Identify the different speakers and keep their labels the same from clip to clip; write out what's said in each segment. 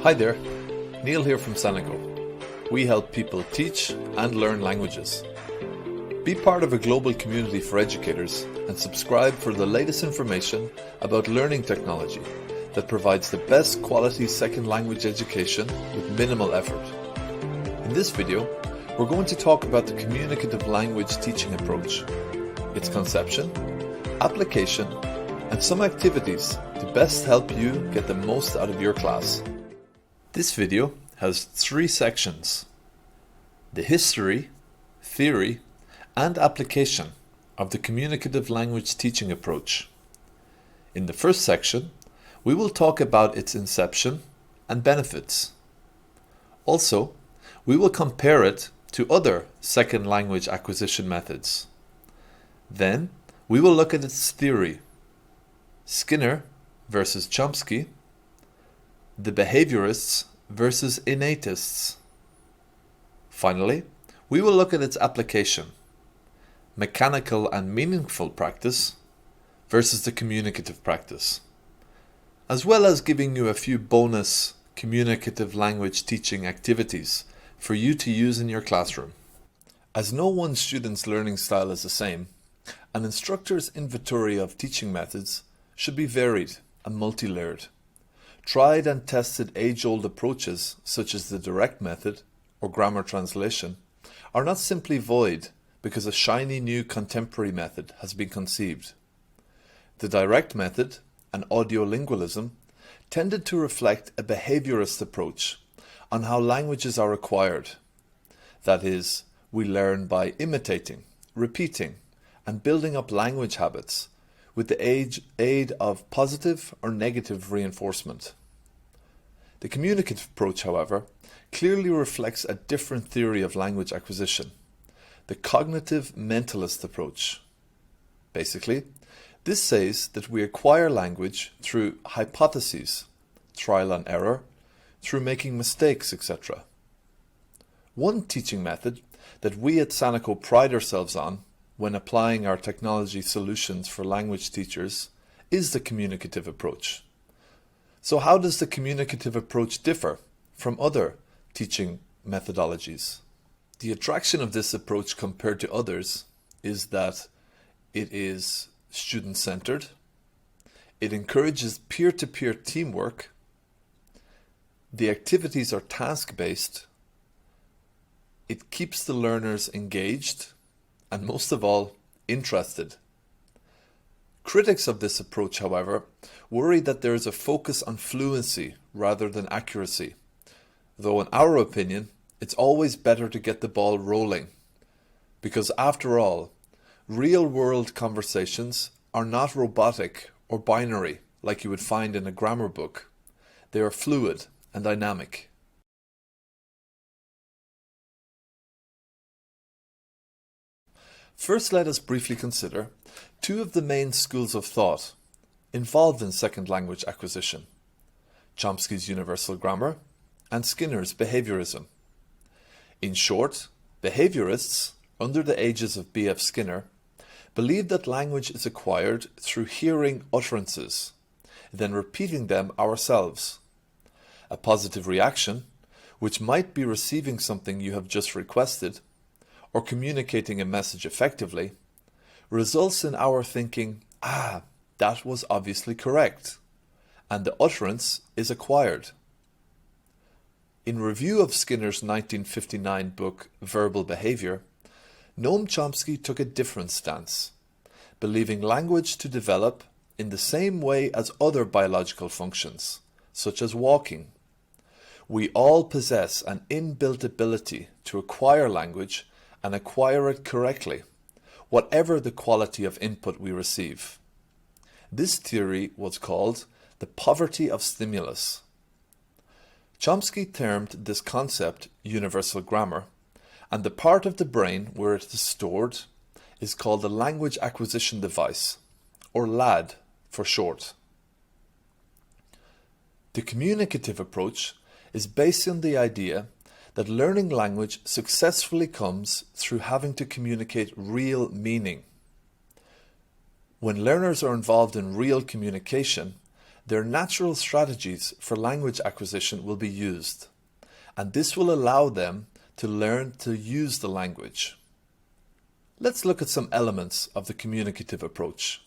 Speaker 1: Hi there, Neil here from Sanako. We help people teach and learn languages. Be part of a global community for educators and subscribe for the latest information about learning technology that provides the best quality second language education with minimal effort. In this video, we're going to talk about the Communicative Language Teaching Approach, its conception, application, and some activities to best help you get the most out of your class. This video has 3 sections: the history, theory, and application of the Communicative Language Teaching Approach. In the first section, we will talk about its inception and benefits. Also, we will compare it to other second language acquisition methods. Then, we will look at its theory, Skinner versus Chomsky, the behaviorists versus innatists. Finally, we will look at its application, mechanical and meaningful practice versus the communicative practice, as well as giving you a few bonus communicative language teaching activities for you to use in your classroom. As no one student's learning style is the same, an instructor's inventory of teaching methods should be varied and multi-layered. Tried and tested age-old approaches such as the direct method or grammar translation are not simply void because a shiny new contemporary method has been conceived. The direct method and audiolingualism tended to reflect a behaviorist approach on how languages are acquired. That is, we learn by imitating, repeating, and building up language habits with the aid of positive or negative reinforcement. The communicative approach, however, clearly reflects a different theory of language acquisition, the cognitive mentalist approach. Basically, this says that we acquire language through hypotheses, trial and error, through making mistakes, etc. One teaching method that we at Sanako pride ourselves on when applying our technology solutions for language teachers is the communicative approach. So how does the communicative approach differ from other teaching methodologies? The attraction of this approach compared to others is that it is student-centered, it encourages peer-to-peer teamwork, the activities are task-based, it keeps the learners engaged, and most of all, interested. Critics of this approach, however, worry that there is a focus on fluency rather than accuracy, though in our opinion, it's always better to get the ball rolling, because after all, real-world conversations are not robotic or binary like you would find in a grammar book. They are fluid and dynamic. First, let us briefly consider 2 of the main schools of thought involved in second language acquisition: Chomsky's universal grammar and Skinner's behaviorism. In short, behaviorists, under the aegis of B.F. Skinner, believe that language is acquired through hearing utterances, then repeating them ourselves. A positive reaction, which might be receiving something you have just requested, or communicating a message effectively, results in our thinking, that was obviously correct, and the utterance is acquired. In review of Skinner's 1959 book Verbal Behavior, Noam Chomsky took a different stance, believing language to develop in the same way as other biological functions, such as walking. We all possess an inbuilt ability to acquire language and acquire it correctly, whatever the quality of input we receive. This theory was called the poverty of stimulus. Chomsky termed this concept universal grammar, and the part of the brain where it is stored is called the language acquisition device, or LAD for short. The communicative approach is based on the idea that learning language successfully comes through having to communicate real meaning. When learners are involved in real communication, their natural strategies for language acquisition will be used, and this will allow them to learn to use the language. Let's look at some elements of the communicative approach.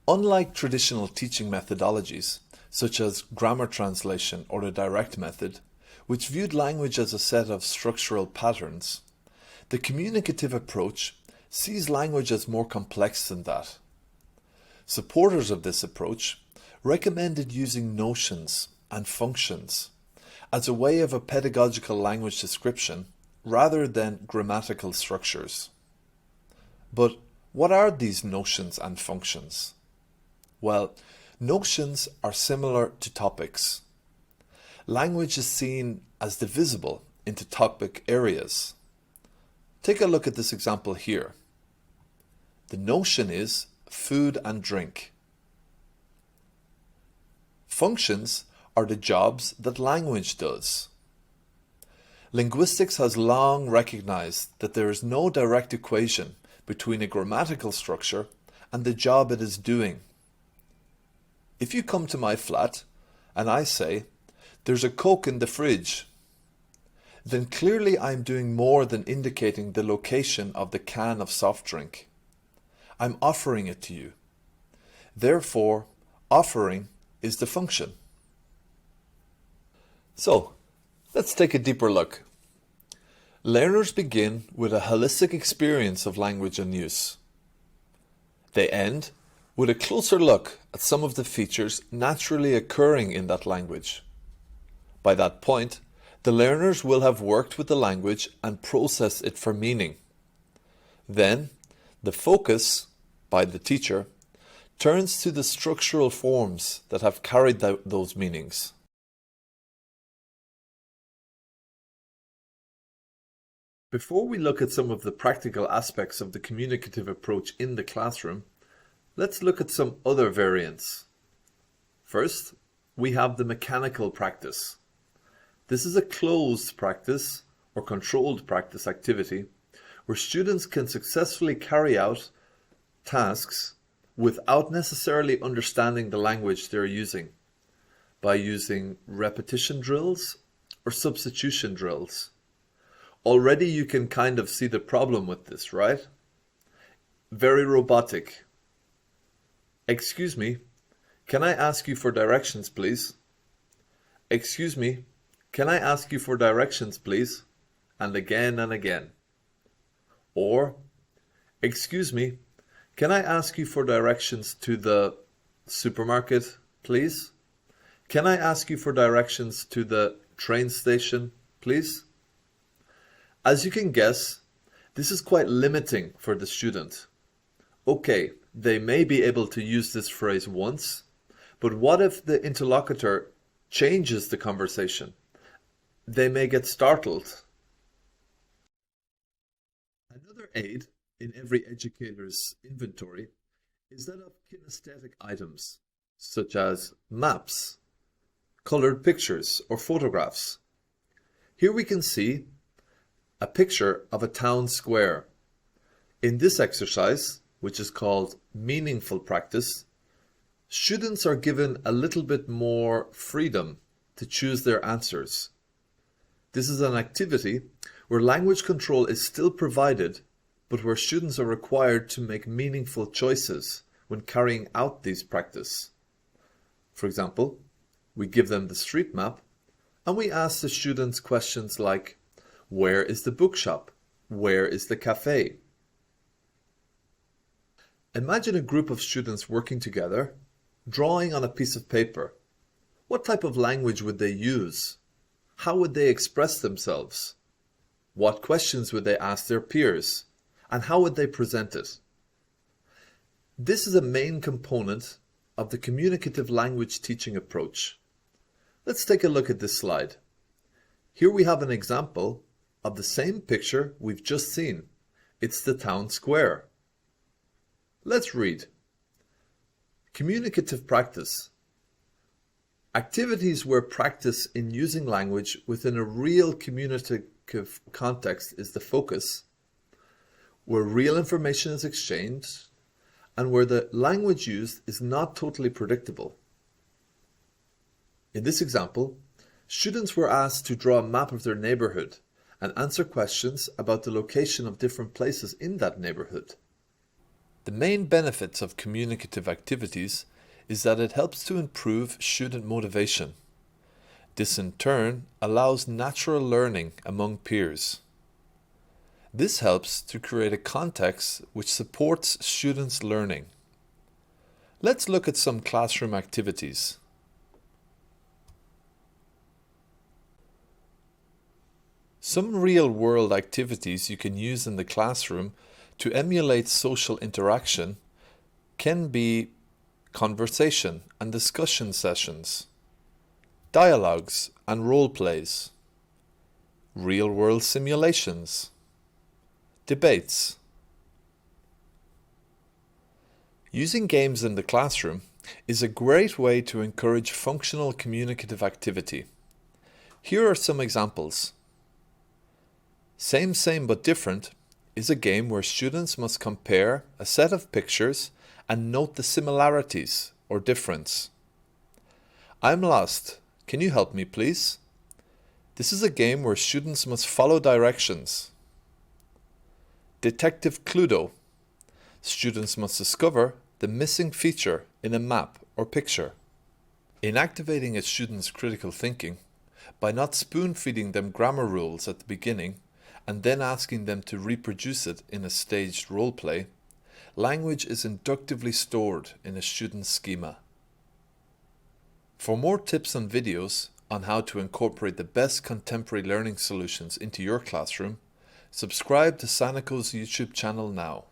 Speaker 1: Unlike traditional teaching methodologies, such as grammar translation or the direct method, which viewed language as a set of structural patterns, the communicative approach sees language as more complex than that. Supporters of this approach recommended using notions and functions as a way of a pedagogical language description rather than grammatical structures. But what are these notions and functions? Well, notions are similar to topics. Language is seen as divisible into topic areas. Take a look at this example here. The notion is food and drink. Functions are the jobs that language does. Linguistics has long recognized that there is no direct equation between a grammatical structure and the job it is doing. If you come to my flat and I say, "There's a Coke in the fridge," then clearly I'm doing more than indicating the location of the can of soft drink. I'm offering it to you. Therefore, offering is the function. So, let's take a deeper look. Learners begin with a holistic experience of language and use. They end with a closer look at some of the features naturally occurring in that language. By that point, the learners will have worked with the language and processed it for meaning. Then, the focus, by the teacher, turns to the structural forms that have carried out those meanings. Before we look at some of the practical aspects of the communicative approach in the classroom, let's look at some other variants. First, we have the mechanical practice. This is a closed practice or controlled practice activity where students can successfully carry out tasks without necessarily understanding the language they're using, by using repetition drills or substitution drills. Already you can kind of see the problem with this, right? Very robotic. "Excuse me, can I ask you for directions, please?" "Excuse me, can I ask you for directions, please?" And again and again. Or, "Excuse me, can I ask you for directions to the supermarket, please? Can I ask you for directions to the train station, please?" As you can guess, this is quite limiting for the student. Okay, they may be able to use this phrase once, but what if the interlocutor changes the conversation? They may get startled. Another aid in every educator's inventory is that of kinesthetic items, such as maps, colored pictures, or photographs. Here we can see a picture of a town square. In this exercise, which is called meaningful practice, students are given a little bit more freedom to choose their answers. This is an activity where language control is still provided, but where students are required to make meaningful choices when carrying out these practice. For example, we give them the street map and we ask the students questions like, "Where is the bookshop? Where is the cafe?" Imagine a group of students working together, drawing on a piece of paper. What type of language would they use? How would they express themselves? What questions would they ask their peers? And how would they present it? This is a main component of the communicative language teaching approach. Let's take a look at this slide. Here we have an example of the same picture we've just seen. It's the town square. Let's read. Communicative practice. Activities where practice in using language within a real communicative context is the focus, where real information is exchanged, and where the language used is not totally predictable. In this example, students were asked to draw a map of their neighborhood and answer questions about the location of different places in that neighborhood. The main benefits of communicative activities is that it helps to improve student motivation. This in turn allows natural learning among peers. This helps to create a context which supports students' learning. Let's look at some classroom activities. Some real-world activities you can use in the classroom to emulate social interaction can be conversation and discussion sessions, dialogues and role plays, real-world simulations, debates. Using games in the classroom is a great way to encourage functional communicative activity. Here are some examples. Same but different is a game where students must compare a set of pictures and note the similarities or difference. I'm lost. Can you help me, please? This is a game where students must follow directions. Detective Cluedo. Students must discover the missing feature in a map or picture. In activating a student's critical thinking, by not spoon-feeding them grammar rules at the beginning and then asking them to reproduce it in a staged role play, language is inductively stored in a student's schema. For more tips and videos on how to incorporate the best contemporary learning solutions into your classroom, subscribe to Sanako's YouTube channel now.